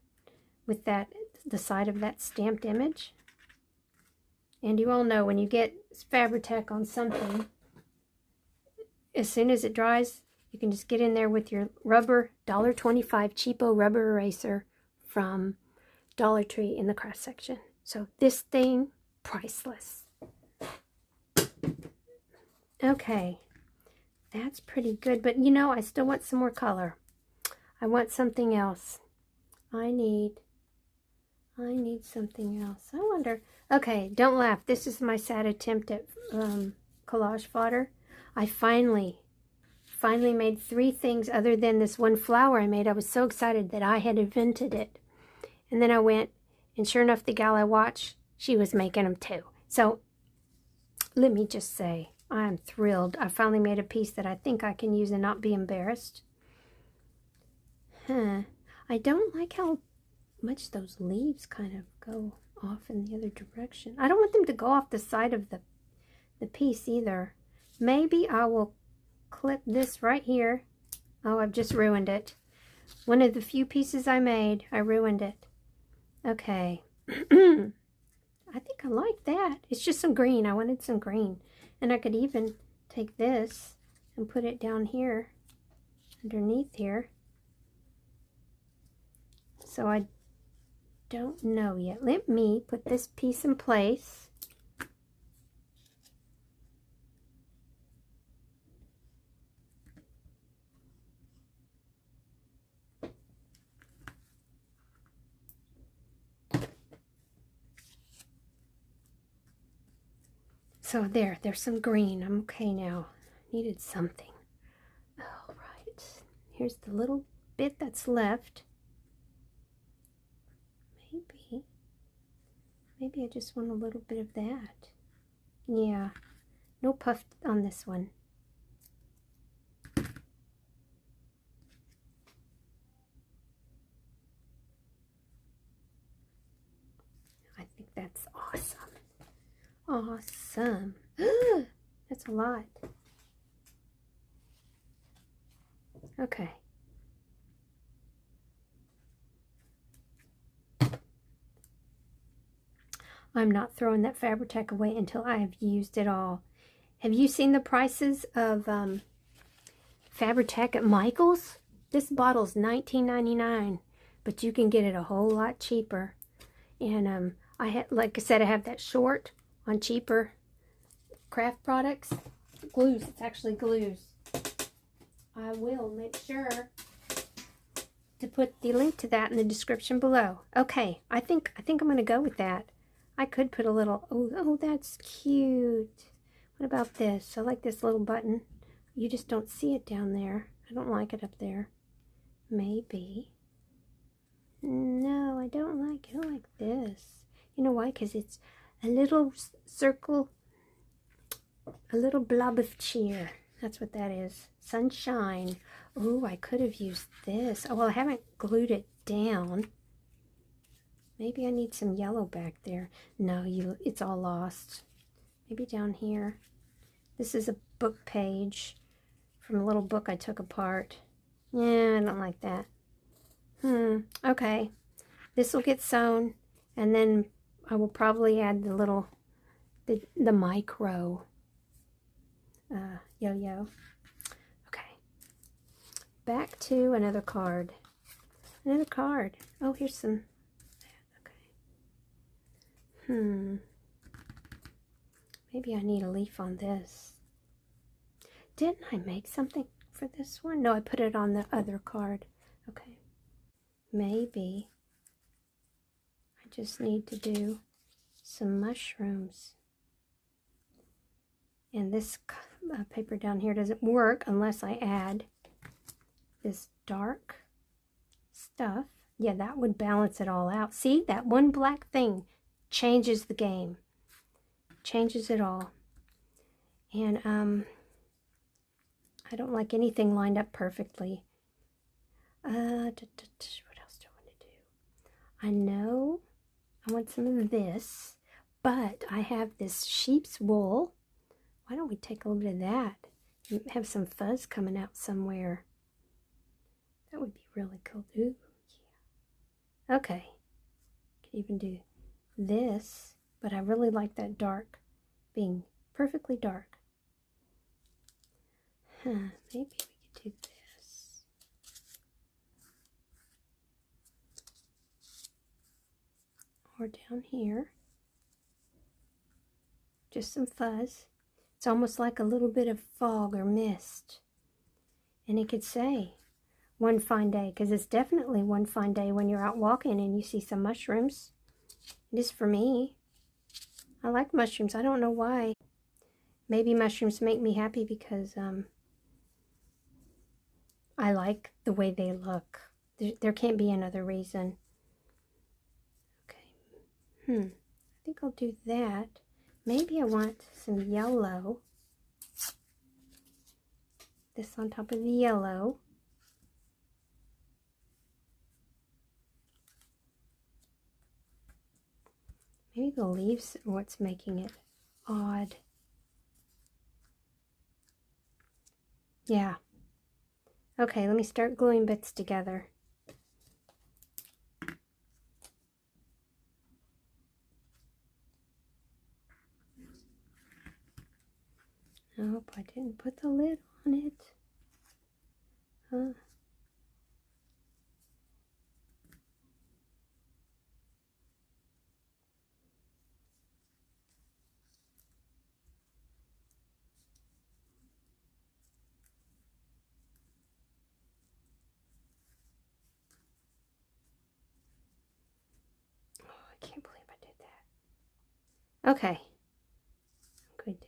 with the side of that stamped image. And you all know when you get Fabri-Tac on something, as soon as it dries, you can just get in there with your rubber, $1.25 cheapo rubber eraser from Dollar Tree in the craft section. So this thing, priceless. Okay, that's pretty good, but you know, I still want some more color. I want something else. I need something else. I wonder. Okay, don't laugh. This is my sad attempt at collage fodder. I finally made 3 things other than this one flower I made. I was so excited that I had invented it. And then I went, and sure enough, the gal I watched, she was making them too. So let me just say, I'm thrilled. I finally made a piece that I think I can use and not be embarrassed. I don't like how much those leaves kind of go off in the other direction. I don't want them to go off the side of the piece either. Maybe I will clip this right here. Oh, I've just ruined it. One of the few pieces I made, I ruined it. Okay. I think I like that. It's just some green. I wanted some green. And I could even take this and put it down here, underneath here. So I don't know yet. Let me put this piece in place. So there's some green. I'm okay now. Needed something. All right. Here's the little bit that's left. Maybe I just want a little bit of that. Yeah. No puff on this one. I think that's awesome. Awesome. That's a lot. Okay. I'm not throwing that Fabri-Tac away until I have used it all. Have you seen the prices of Fabri-Tac at Michael's? This bottle's $19.99, but you can get it a whole lot cheaper. And I had, like I said, I have that short on cheaper craft products. Glues, it's actually glues. I will make sure to put the link to that in the description below. Okay, I think I'm going to go with that. I could put a little, oh, that's cute. What about this? I like this little button. You just don't see it down there. I don't like it up there. Maybe. No, I don't like it. I like this. You know why? Because it's a little circle, a little blob of cheer. That's what that is. Sunshine. Oh, I could have used this. Oh, well, I haven't glued it down. Maybe I need some yellow back there. No, it's all lost. Maybe down here. This is a book page from a little book I took apart. Yeah, I don't like that. Okay. This will get sewn, and then I will probably add the little, the micro yo-yo. Okay. Back to another card. Another card. Oh, here's some. Maybe I need a leaf on this. Didn't I make something for this one? No, I put it on the other card. Okay, maybe I just need to do some mushrooms. And this paper down here doesn't work unless I add this dark stuff. Yeah, that would balance it all out. See, that one black thing changes the game. Changes it all. And I don't like anything lined up perfectly. What else do I want to do? I know I want some of this, but I have this sheep's wool. Why don't we take a little bit of that and have some fuzz coming out somewhere? That would be really cool. Ooh, yeah. Okay. Can even do this, but I really like that dark being perfectly dark. Maybe we could do this. Or down here. Just some fuzz. It's almost like a little bit of fog or mist. And it could say, one fine day, because it's definitely one fine day when you're out walking and you see some mushrooms. It is for me. I like mushrooms. I don't know why. Maybe mushrooms make me happy because I like the way they look. There can't be another reason. Okay. I think I'll do that. Maybe I want some yellow. This on top of the yellow. Maybe the leaves are what's making it odd. Yeah. Okay, let me start gluing bits together. Nope, I didn't put the lid on it. Huh. I can't believe I did that. Okay. I'm going to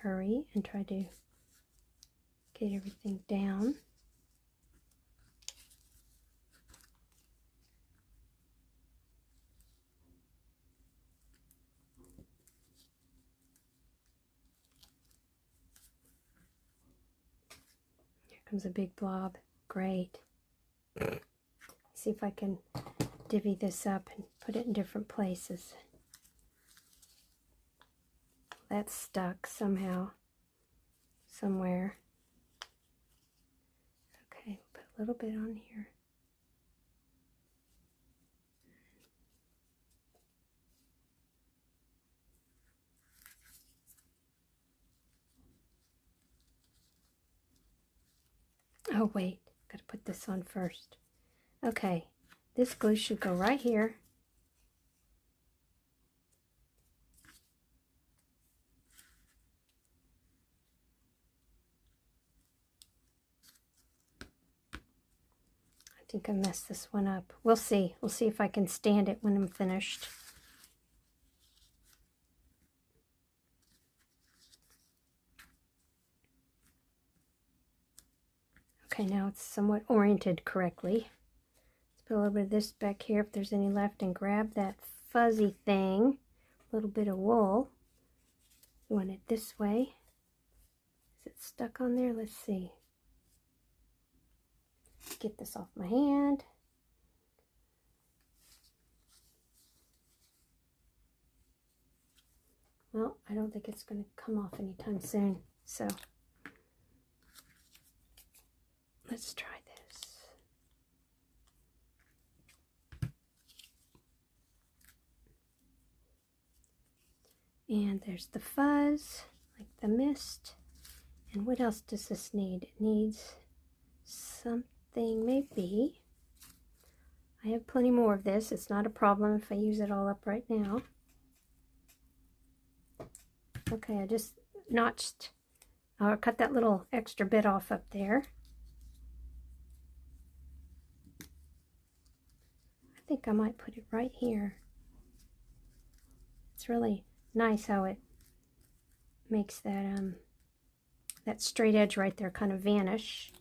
hurry and try to get everything down. Here comes a big blob. Great. See if I can divvy this up and put it in different places. That's stuck somehow, somewhere. Okay, we'll put a little bit on here. Oh wait, gotta put this on first. Okay, this glue should go right here. I think I messed this one up. We'll see. We'll see if I can stand it when I'm finished. Okay, now it's somewhat oriented correctly. Let's put a little bit of this back here if there's any left and grab that fuzzy thing. A little bit of wool. You want it this way. Is it stuck on there? Let's see. Get this off my hand. Well, I don't think it's going to come off anytime soon, so let's try this. And there's the fuzz, like the mist. And what else does this need? It needs something, maybe. I have plenty more of this. It's not a problem if I use it all up right now. Okay, I just notched I'll cut that little extra bit off up there. I think I might put it right here. It's really nice how it makes that that straight edge right there kind of vanish.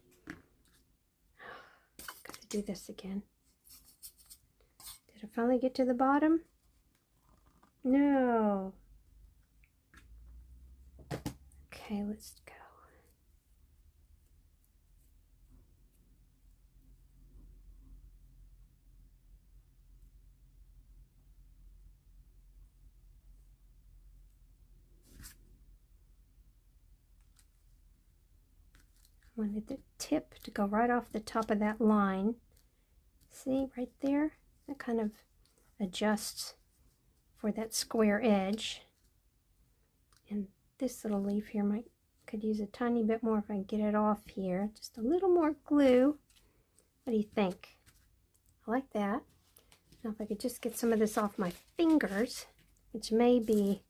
Gotta do this again. Did I finally get to the bottom? No. Okay, let's go. I wanted the tip to go right off the top of that line. See, right there? That kind of adjusts for that square edge. And this little leaf here could use a tiny bit more if I can get it off here. Just a little more glue. What do you think? I like that. Now if I could just get some of this off my fingers, which may be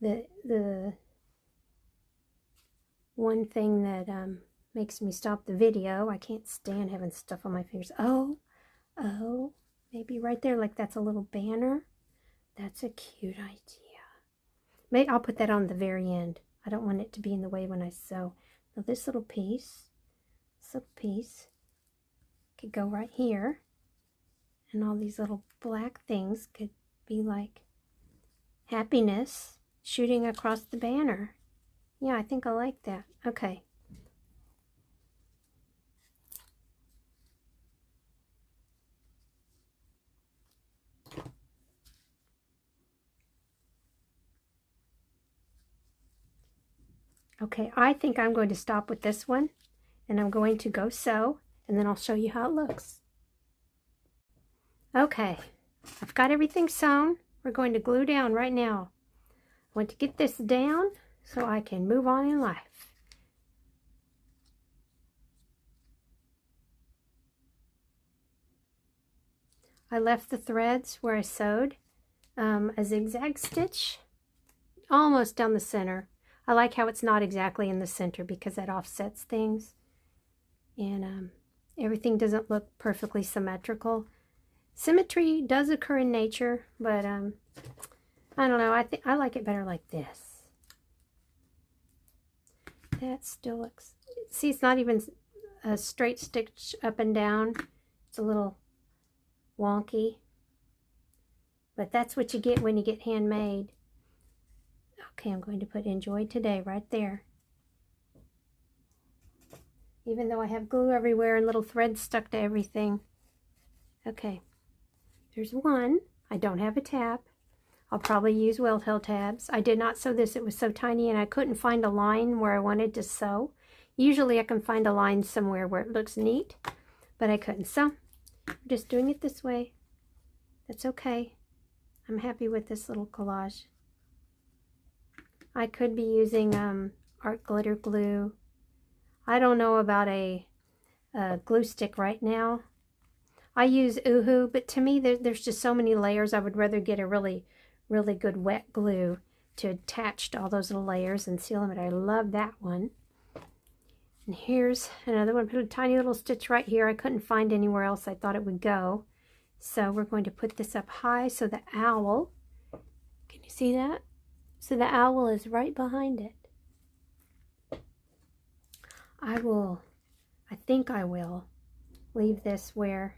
the one thing that makes me stop the video. I can't stand having stuff on my fingers. Oh, maybe right there, like that's a little banner. That's a cute idea. Maybe I'll put that on the very end. I don't want it to be in the way when I sew. Now this little piece could go right here, and all these little black things could be like happiness shooting across the banner. Yeah, I think I like that. Okay. Okay, I think I'm going to stop with this one, and I'm going to go sew, and then I'll show you how it looks. Okay, I've got everything sewn. We're going to glue down right now. I want to get this down so I can move on in life. I left the threads where I sewed a zigzag stitch almost down the center. I like how it's not exactly in the center because that offsets things, and everything doesn't look perfectly symmetrical. Symmetry does occur in nature, but I don't know, I like it better like this. That still looks, see, it's not even a straight stitch up and down. It's a little wonky, but that's what you get when you get handmade. Okay, I'm going to put enjoy today right there. Even though I have glue everywhere and little threads stuck to everything. Okay, there's one. I don't have a tab. I'll probably use wheel tail tabs. I did not sew this. It was so tiny and I couldn't find a line where I wanted to sew. Usually I can find a line somewhere where it looks neat, but I couldn't. So I'm just doing it this way. That's okay. I'm happy with this little collage. I could be using art glitter glue. I don't know about a glue stick right now. I use Uhu, but to me there's just so many layers. I would rather get a really good wet glue to attach to all those little layers and seal them, and I love that one. And here's another one. Put a tiny little stitch right here. I couldn't find anywhere else I thought it would go. So we're going to put this up high so the owl, can you see that? So the owl is right behind it. I think I will leave this where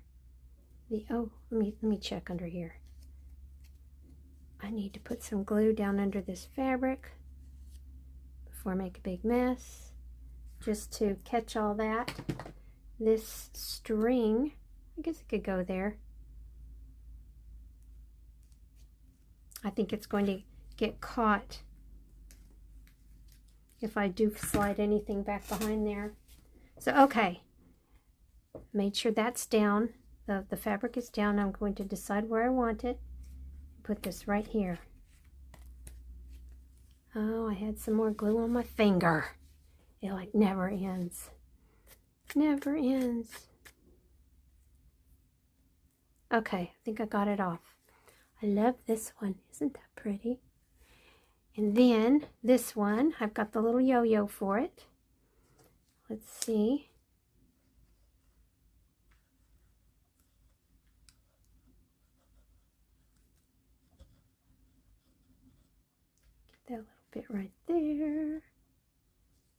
the, oh, let me check under here. I need to put some glue down under this fabric before I make a big mess, just to catch all that. This string, I guess it could go there. I think it's going to get caught if I do slide anything back behind there. So okay, made sure that's down, the fabric is down. I'm going to decide where I want it. Put this right here. Oh, I had some more glue on my finger. It like never ends. Never ends. Okay, I think I got it off. I love this one. Isn't that pretty? And then this one, I've got the little yo-yo for it. Let's see. Get that little bit right there.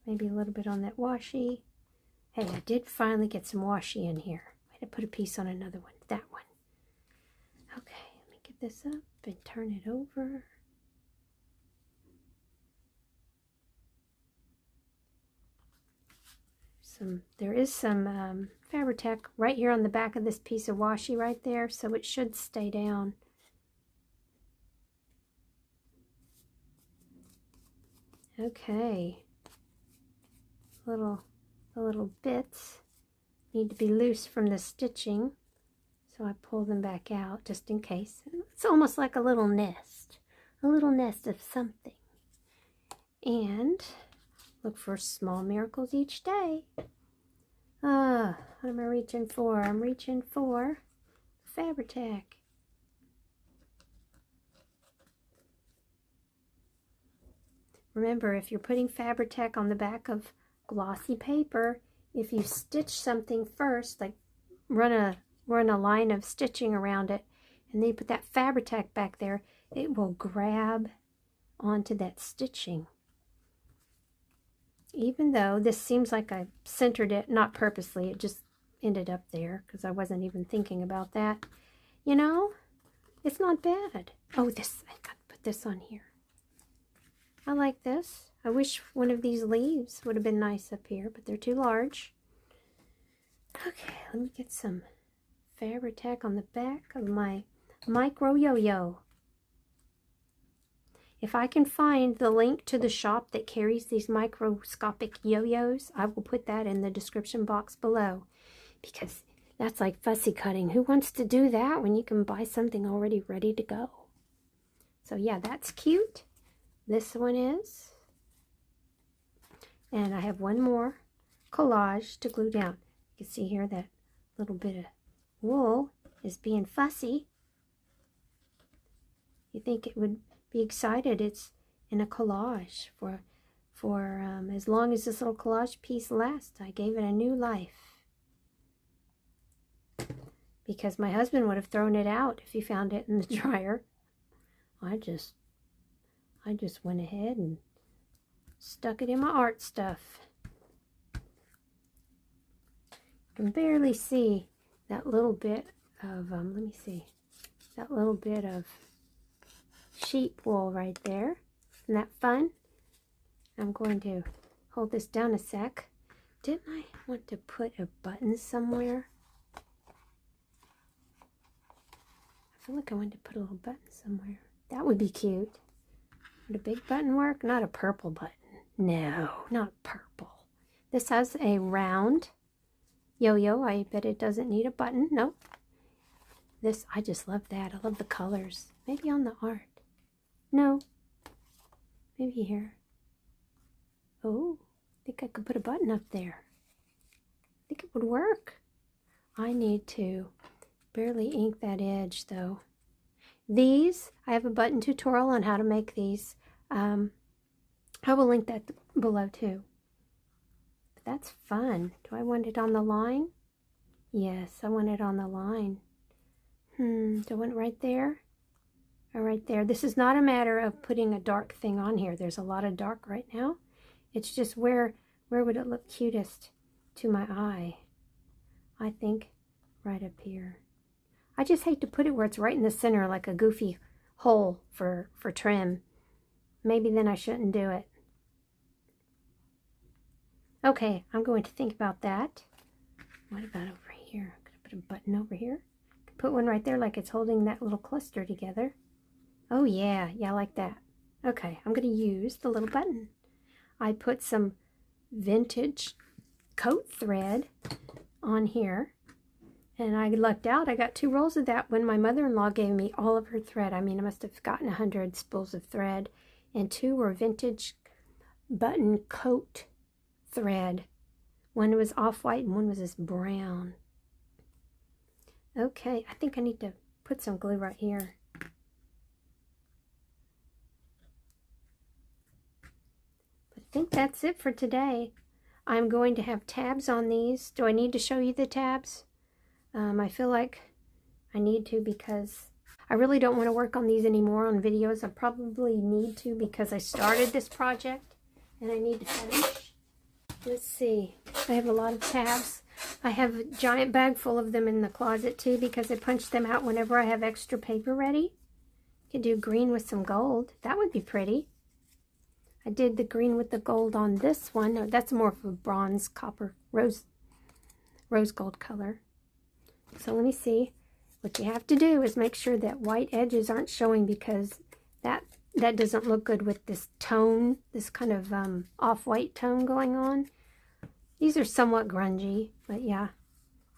Maybe a little bit on that washi. Hey, I did finally get some washi in here. I had to put a piece on another one. That one. Okay, let me get this up and turn it over. There is some Fabri-Tac right here on the back of this piece of washi right there, so it should stay down. Okay. The little bits need to be loose from the stitching, so I pull them back out just in case. It's almost like a little nest of something. And look for small miracles each day. What am I reaching for? I'm reaching for Fabri-Tac. Remember, if you're putting Fabri-Tac on the back of glossy paper, if you stitch something first, like run a line of stitching around it, and then you put that Fabri-Tac back there, it will grab onto that stitching. Even though this seems like I centered it, not purposely, it just ended up there because I wasn't even thinking about that. You know, it's not bad. Oh, I got to put this on here. I like this. I wish one of these leaves would have been nice up here, but they're too large. Okay, let me get some Fabri-Tac on the back of my micro yo-yo. If I can find the link to the shop that carries these microscopic yo-yos, I will put that in the description box below, because that's like fussy cutting. Who wants to do that when you can buy something already ready to go? So yeah, that's cute. This one is. And I have one more collage to glue down. You can see here that little bit of wool is being fussy. You think it would be excited. It's in a collage for as long as this little collage piece lasts. I gave it a new life. Because my husband would have thrown it out if he found it in the dryer. I just went ahead and stuck it in my art stuff. You can barely see that little bit of, let me see, that little bit of sheep wool right there. Isn't that fun? I'm going to hold this down a sec. Didn't I want to put a button somewhere? I feel like I wanted to put a little button somewhere. That would be cute. Would a big button work? Not a purple button. No, not purple. This has a round yo-yo. I bet it doesn't need a button. Nope. This, I just love that. I love the colors. Maybe on the art. No. Maybe here. Oh, I think I could put a button up there. I think it would work. I need to barely ink that edge though. These, I have a button tutorial on how to make these. I will link that below too. But that's fun. Do I want it on the line? Yes, I want it on the line. Do I want it right there? Or right there? This is not a matter of putting a dark thing on here. There's a lot of dark right now. It's just where would it look cutest to my eye? I think right up here. I just hate to put it where it's right in the center like a goofy hole for trim. Maybe then I shouldn't do it. Okay, I'm going to think about that. What about over here? I'm going to put a button over here. Put one right there like it's holding that little cluster together. Oh yeah, I like that. Okay, I'm going to use the little button. I put some vintage coat thread on here. And I lucked out. I got 2 rolls of that when my mother-in-law gave me all of her thread. I mean, I must have gotten 100 spools of thread. And 2 were vintage button coat thread. One was off-white and one was this brown. Okay, I think I need to put some glue right here. think that's it for today. I'm going to have tabs on these. Do I need to show you the tabs? I feel like I need to because I really don't want to work on these anymore on videos. I probably need to because I started this project and I need to finish. Let's see. I have a lot of tabs. I have a giant bag full of them in the closet too because I punch them out whenever I have extra paper ready. Could do green with some gold. That would be pretty. I did the green with the gold on this one. No, that's more of a bronze, copper, rose gold color. So let me see. What you have to do is make sure that white edges aren't showing because that doesn't look good with this tone, this kind of off-white tone going on. These are somewhat grungy, but yeah.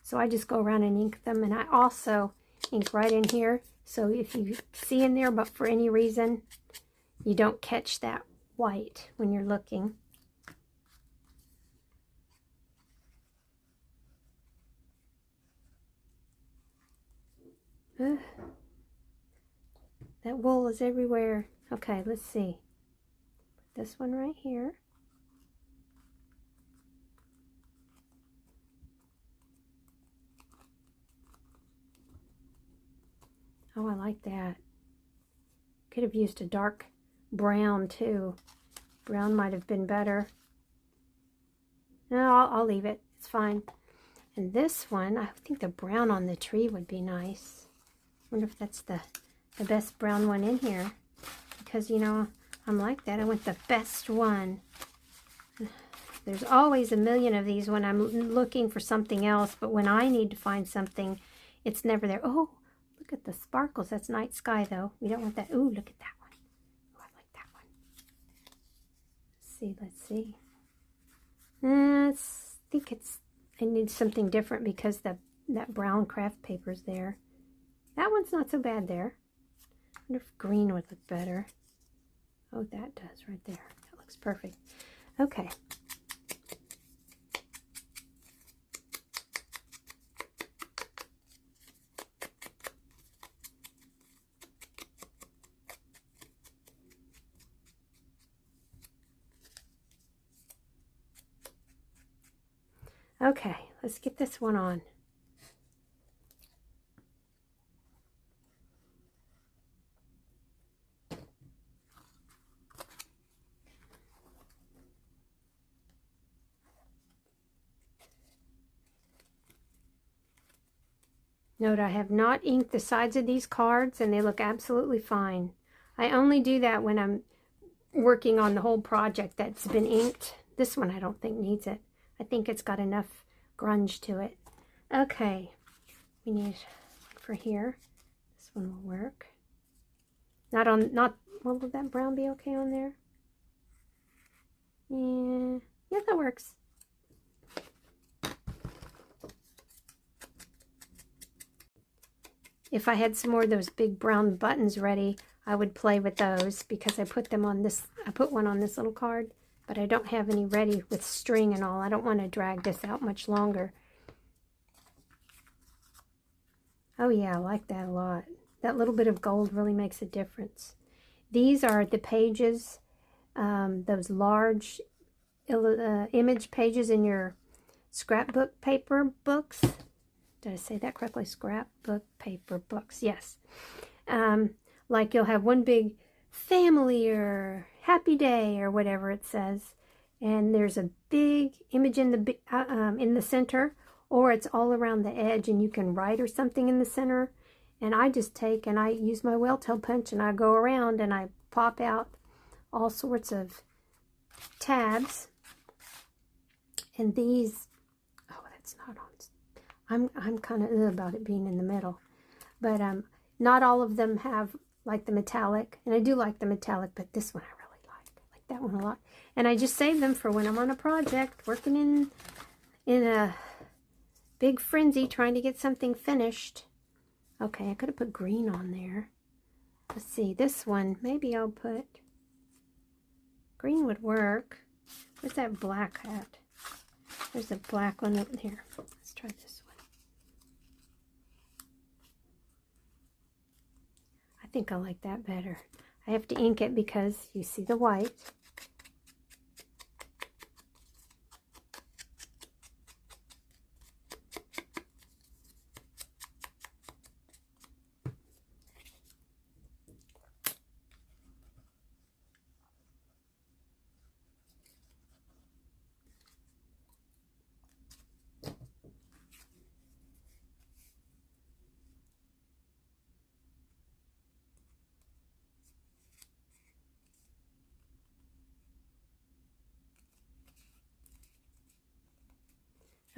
So I just go around and ink them, and I also ink right in here. So if you see in there, but for any reason, you don't catch that white when you're looking. That wool is everywhere. Okay, let's see. Put this one right here. Oh, I like that. Could have used a dark brown too. Brown might have been better. No, I'll leave it. It's fine. And this one, I think the brown on the tree would be nice. I wonder if that's the best brown one in here. Because, you know, I'm like that. I want the best one. There's always a million of these when I'm looking for something else. But when I need to find something, it's never there. Oh, look at the sparkles. That's night sky, though. We don't want that. Ooh, look at that one. Oh, I like that one. Let's see. I think I need something different because that brown craft paper's there. That one's not so bad there. I wonder if green would look better. Oh, that does right there. That looks perfect. Okay. Okay, let's get this one on. Note, I have not inked the sides of these cards and they look absolutely fine. I only do that when I'm working on the whole project that's been inked. This one I don't think needs it. I think it's got enough grunge to it. Okay, we need for here. This one will work. Will that brown be okay on there? Yeah, that works. If I had some more of those big brown buttons ready, I would play with those because I put them on this. I put one on this little card, but I don't have any ready with string and all. I don't want to drag this out much longer. Oh yeah, I like that a lot. That little bit of gold really makes a difference. These are the pages, those large image pages in your scrapbook paper books. Did I say that correctly? Scrapbook paper books. Yes. Like you'll have one big family or happy day or whatever it says, and there's a big image in the center, or it's all around the edge, and you can write or something in the center. And I just take and I use my whale tail punch and I go around and I pop out all sorts of tabs. And these, oh, that's not on. I'm kind of about it being in the middle, but not all of them have like the metallic, and I do like the metallic, but this one I really like that one a lot. And I just save them for when I'm on a project working in a big frenzy trying to get something finished. Okay, I could have put green on there. Let's see, this one maybe I'll put green would work. Where's that black at? There's a black one up here. Let's try this one. I think I like that better. I have to ink it because you see the white.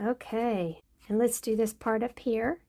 Okay, and let's do this part up here.